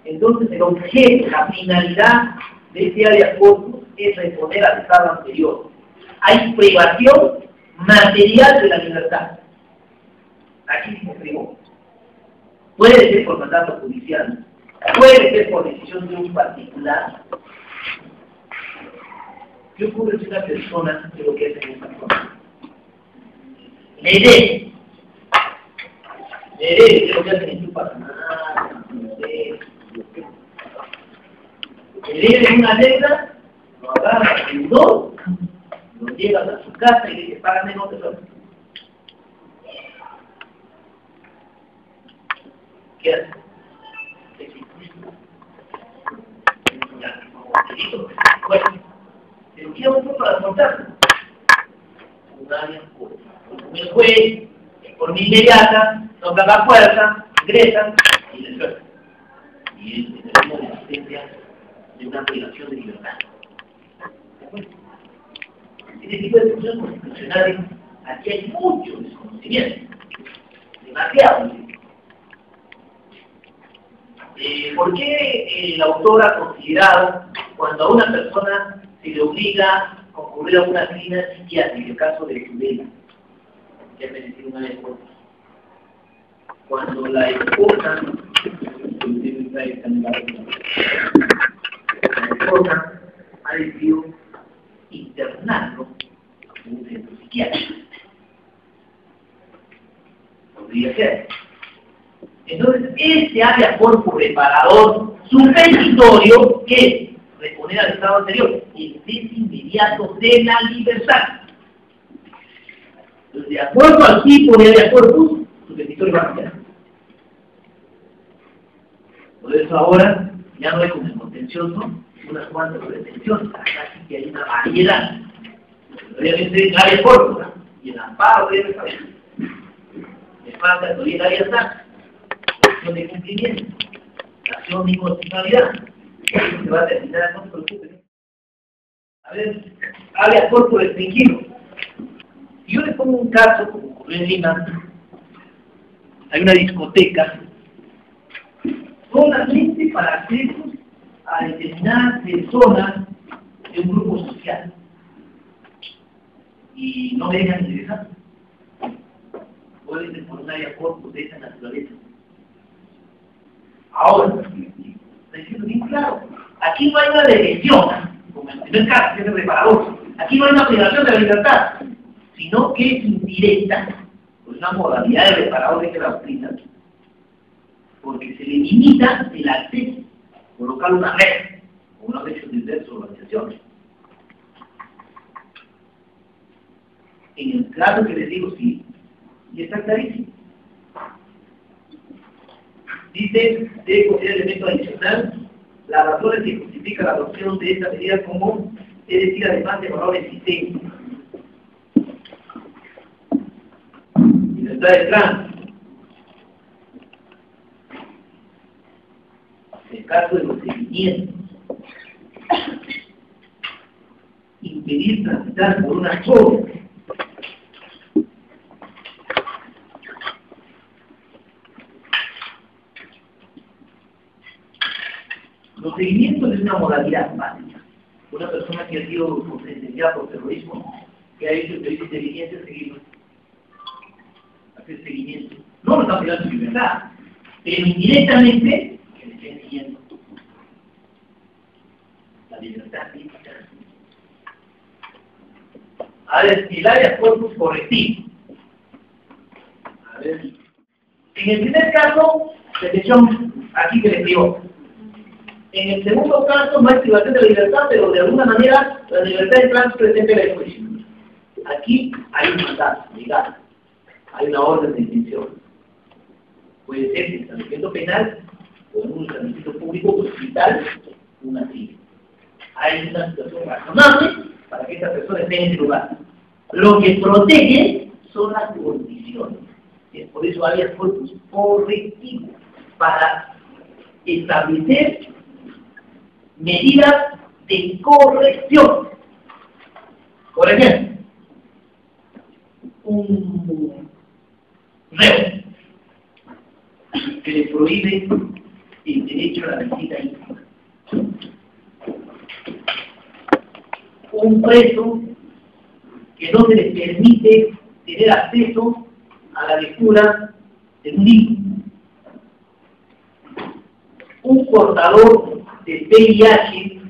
Entonces el objeto, la finalidad de este habeas corpus es responder al estado anterior. Hay privación material de la libertad. Aquí se privó. Puede ser por mandato judicial, puede ser por decisión de un particular. ¿Qué ocurre si una persona que lo que hace en esta forma? Le debe, que lo que hace en tu patronato, le debe una deuda, lo agarra, lo lleva a su casa y le dice, págame, no te lo. ¿Qué hace? Bueno, pero ¿qué otro para contarlo? Un área corta. El juez, por mi inmediata, toca la puerta, ingresa y le suelta. Y él determina la existencia de una privación de libertad. Este tipo de funciones constitucionales, aquí hay mucho desconocimiento, demasiado. ¿Por qué el autor ha considerado cuando a una persona se le obliga a concurrir a una clínica psiquiátrica, en el caso de Tudela, que ha merecido una esposa? Cuando la esposa ha decidido internarlo en un centro psiquiátrico. Podría ser. Entonces, este habeas corpus reparador supensitorio, que es responder al estado anterior, el cese inmediato de la libertad. Entonces, de acuerdo al tipo de habeas corpus, supensitorio va a cambiar. Por eso ahora ya no hay como el contencioso unas cuantas pretensiones, acá sí que hay una variedad. Obviamente el habeas corpus, ¿no? Y el amparo debe saber. Le falta todavía el habeas acta, acción de cumplimiento, acción de inconstitucionalidad. Eso se va a terminar, no se preocupen. A ver, habeas corpus restringido. Si yo les pongo un caso, como ocurrió en Lima, hay una discoteca solamente para acceso a determinadas personas de un grupo social. Y no me dejan ingresar. Pueden ser por un habeas corpus de esa naturaleza. Ahora, está diciendo bien claro, aquí no hay una detención, como en el primer caso, que es el reparador. Aquí no hay una privación de la libertad, sino que es indirecta, por una modalidad de reparador de la doctrina, porque se le limita el acceso, colocar una red, o unos hechos diversos de organizaciones. En el caso que les digo, sí, y está clarísimo. Dice, debe considerar elemento adicional las razones que justifican la adopción de esta medida común, es decir, además de valor existente. Libertad de tránsito. En el caso de los seguimientos, impedir transitar por una zona. Los seguimientos es una modalidad básica. Una persona que ha sido sentenciada por terrorismo, que ha hecho servicio de inteligencia, seguirlo. Hacer seguimiento. No lo está privando de libertad, pero indirectamente que le estén siguiendo la libertad física. A ver, el habeas corpus correctivo. A ver. En el primer caso, detención aquí que le privó. En el segundo caso, no hay privación de la libertad, pero de alguna manera la libertad de tránsito presente en el juicio. Aquí hay un mandato legal, hay una orden de detención. Puede ser en establecimiento penal o en un establecimiento público, hospital, una silla. Hay una situación razonable para que esta persona esté en ese lugar. Lo que protege son las condiciones. Es por eso habeas corpus correctivo, para establecer medidas de corrección. Por ejemplo, un reo que le prohíbe el derecho a la visita íntima. Un preso que no se le permite tener acceso a la lectura de un libro. Un portador de VIH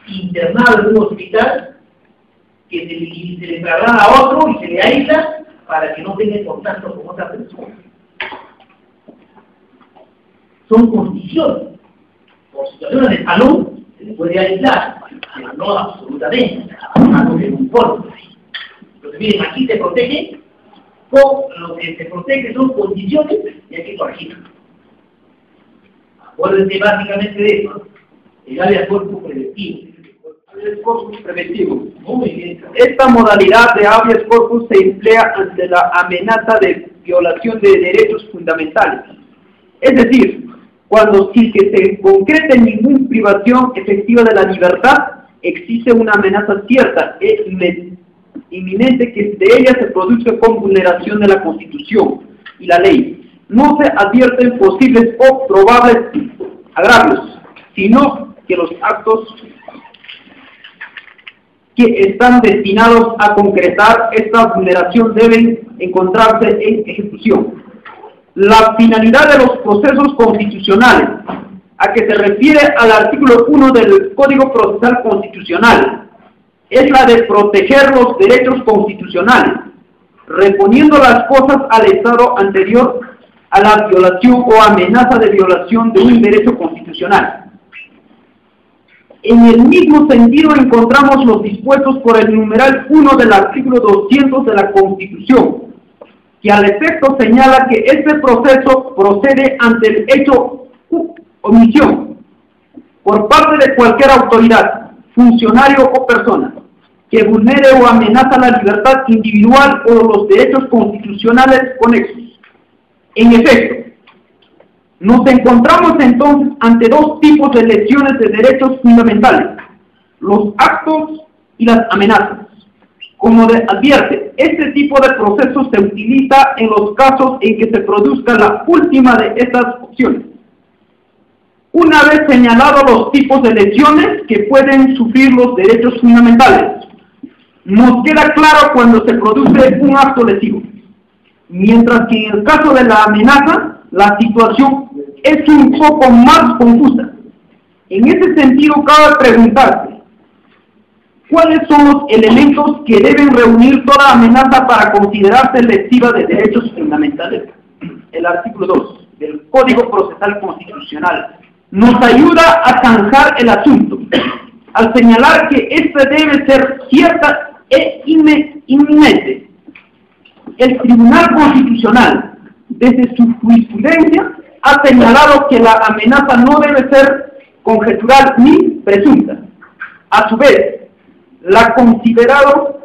internado en un hospital que se le traslada a otro y se le aísla para que no tenga contacto con otra persona. Son condiciones. Por situaciones de salud se le puede aislar, pero no absolutamente. Algo que no importa. Entonces, miren, aquí se protege, lo que se protege son condiciones y hay que corregirlas. Acuérdense básicamente de eso, el habeas corpus preventivo. Habeas corpus preventivo. Muy bien. Esta modalidad de habeas corpus se emplea ante la amenaza de violación de derechos fundamentales. Es decir, cuando sin que se concrete ninguna privación efectiva de la libertad, existe una amenaza cierta e inminente que de ella se produce con vulneración de la Constitución y la ley. No se advierten posibles o probables agravios, sino que los actos que están destinados a concretar esta vulneración deben encontrarse en ejecución. La finalidad de los procesos constitucionales, a que se refiere al artículo 1 del Código Procesal Constitucional, es la de proteger los derechos constitucionales, reponiendo las cosas al estado anterior a la violación o amenaza de violación de un derecho constitucional. En el mismo sentido encontramos los dispuestos por el numeral 1 del artículo 200 de la Constitución, que al efecto señala que este proceso procede ante el hecho omisión por parte de cualquier autoridad, funcionario o persona que vulnere o amenaza la libertad individual o los derechos constitucionales conexos. En efecto, nos encontramos entonces ante dos tipos de lesiones de derechos fundamentales: los actos y las amenazas. Como advierte, este tipo de procesos se utiliza en los casos en que se produzca la última de estas opciones. Una vez señalados los tipos de lesiones que pueden sufrir los derechos fundamentales, nos queda claro cuando se produce un acto lesivo, mientras que en el caso de la amenaza, la situación es un poco más confusa. En ese sentido, cabe preguntarse, ¿cuáles son los elementos que deben reunir toda amenaza para considerarse lesiva de derechos fundamentales? El artículo 2 del Código Procesal Constitucional nos ayuda a zanjar el asunto, al señalar que ésta debe ser cierta e inminente. El Tribunal Constitucional, desde su jurisprudencia, ha señalado que la amenaza no debe ser conjetural ni presunta. A su vez, la considerado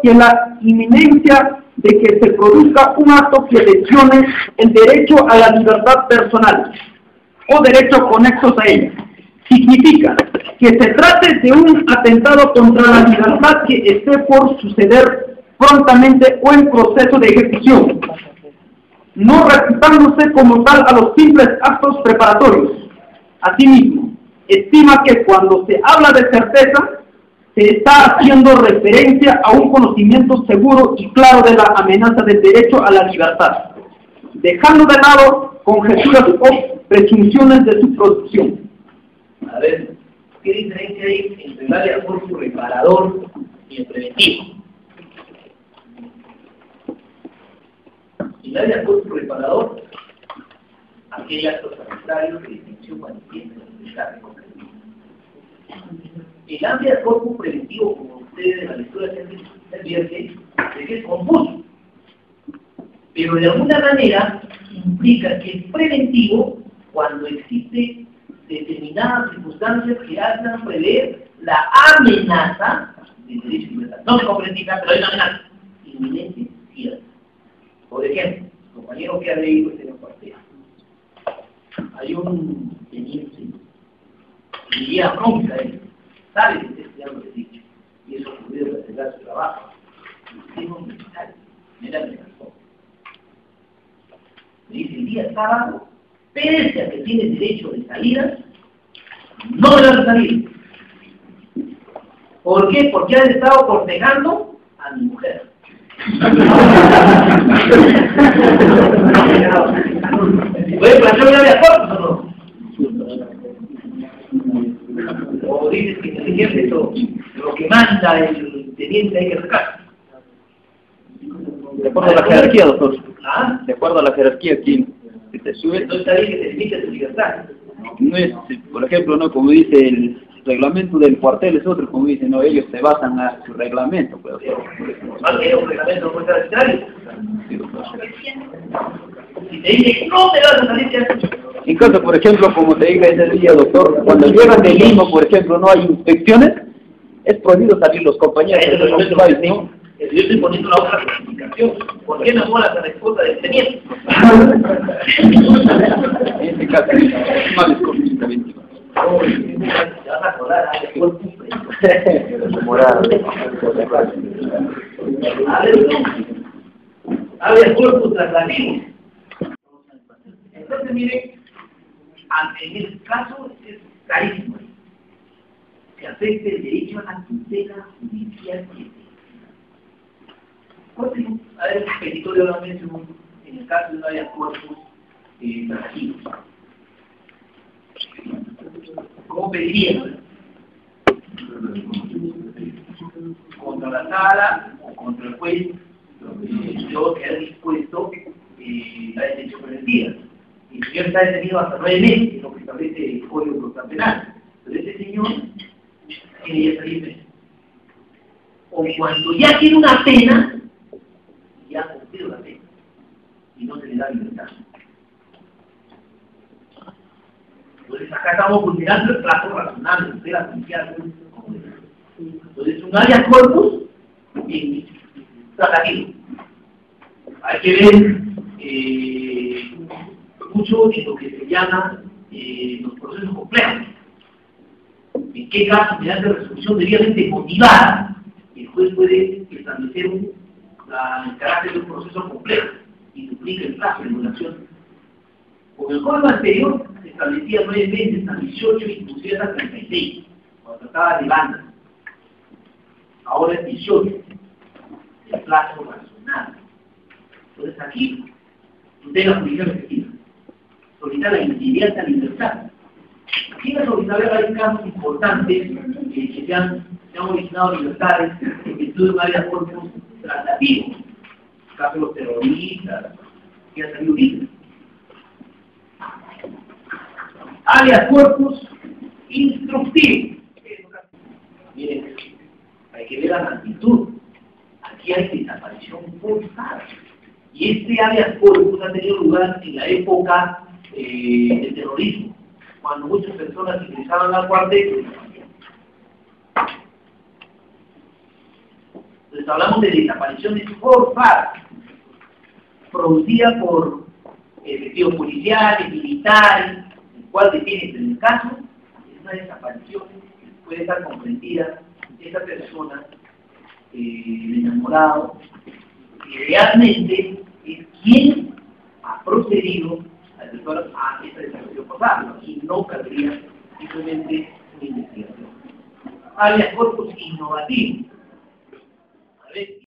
que la inminencia de que se produzca un acto que lesione el derecho a la libertad personal o derechos conexos a ella significa que se trate de un atentado contra la libertad que esté por suceder prontamente o en proceso de ejecución, no reputándose como tal a los simples actos preparatorios. Asimismo, estima que cuando se habla de certeza, se está haciendo referencia a un conocimiento seguro y claro de la amenaza del derecho a la libertad, dejando de lado conjeturas o presunciones de su producción. A ver, ¿qué diferencia hay entre el habeas corpus reparador y el preventivo? El habeas corpus reparador, aquellos actos sanitarios de distinción manifiesta de la concreción. El habeas corpus preventivo, como ustedes en la lectura se advierte, de que es confuso, pero de alguna manera implica que es preventivo cuando existe determinadas circunstancias que hacen prever la amenaza del derecho a libertad. No se concretiza, pero hay una amenaza inminente, cierta. Por ejemplo, compañero que ha leído este cuartel, hay un teniente que guía bronca él, sabe que está estudiando el dicho, y eso puede retrasar su trabajo. Es un militar, me la amenazó. me dice el día sábado, pese a que tienes derecho de salida, no me vas a salir. ¿Por qué? Porque has estado cortejando a mi mujer. ¿Puede plantear una de corpus o no? O dices que en el ejército lo que manda el teniente hay que sacar. De acuerdo a la jerarquía, doctor. ¿Ah? De acuerdo a la jerarquía, ¿quién te sube? No está bien que te limite tu libertad. No es, por ejemplo, no como dice el reglamento del cuartel, es otro, como dice, no, ellos se basan a su reglamento. Pues, ¿Más que un reglamento no puede estar arbitrario? sí, doctor. Si te dice que no te vas a salir, ¿qué haces? En caso, por ejemplo, como te dije ese día, doctor, cuando llegan de Lima, por ejemplo, no hay inspecciones, es prohibido salir los compañeros. Eso es lo que me digo. Yo estoy poniendo la otra justificación. ¿Por qué enamoras a la esposa del teniente? En este caso, es más descortista, 24. Te vas a acordar, Habeas corpus traslativo. Entonces, mire, en el caso es clarísimo. Se afecta el derecho a la tutela judicial. A ver, el petitorio lo mencionó en el caso de un habeas corpus traslativo. ¿Cómo pediría? Contra la sala o contra el juez, yo que haya dispuesto la detención preventiva. El señor está detenido hasta 9 meses, lo que establece el Código Procesal Penal. Pero ese señor tiene ya 6 meses. O cuando ya tiene una pena, ya ha cumplido la pena y no se le da libertad. Entonces acá estamos vulnerando el plazo razonable de la judicial. Entonces un habeas corpus tratativo. Hay que ver mucho en lo que se llama los procesos complejos. En qué caso, mediante resolución debidamente motivada, el juez puede establecer el carácter de un proceso complejo y duplica el plazo de duración. Con el código anterior se establecía 9 meses hasta 18 y inclusive hasta 36, cuando trataba de bandas. Ahora es 18, el plazo razonable. Entonces aquí, tutela judicial efectiva. Solicitar la inmediata libertad. Aquí en la solicitar hay casos importantes que se han originado libertades en virtud de un habeas corpus tratativo. El caso de los terroristas, que han salido libres. Habeas corpus instructivo. Miren, hay que ver la magnitud. Aquí hay desaparición forzada. Y este habeas corpus ha tenido lugar en la época del terrorismo, cuando muchas personas ingresaban al cuartel. Entonces hablamos de desapariciones forzadas, producidas por efectivos policiales, militares, el cual detiene en el caso, es una desaparición que puede estar comprendida esa persona, el enamorado, que realmente es quien ha procedido a esta desaparición forzada y no cabría simplemente una investigación. Habeas corpus innovativo. A ver,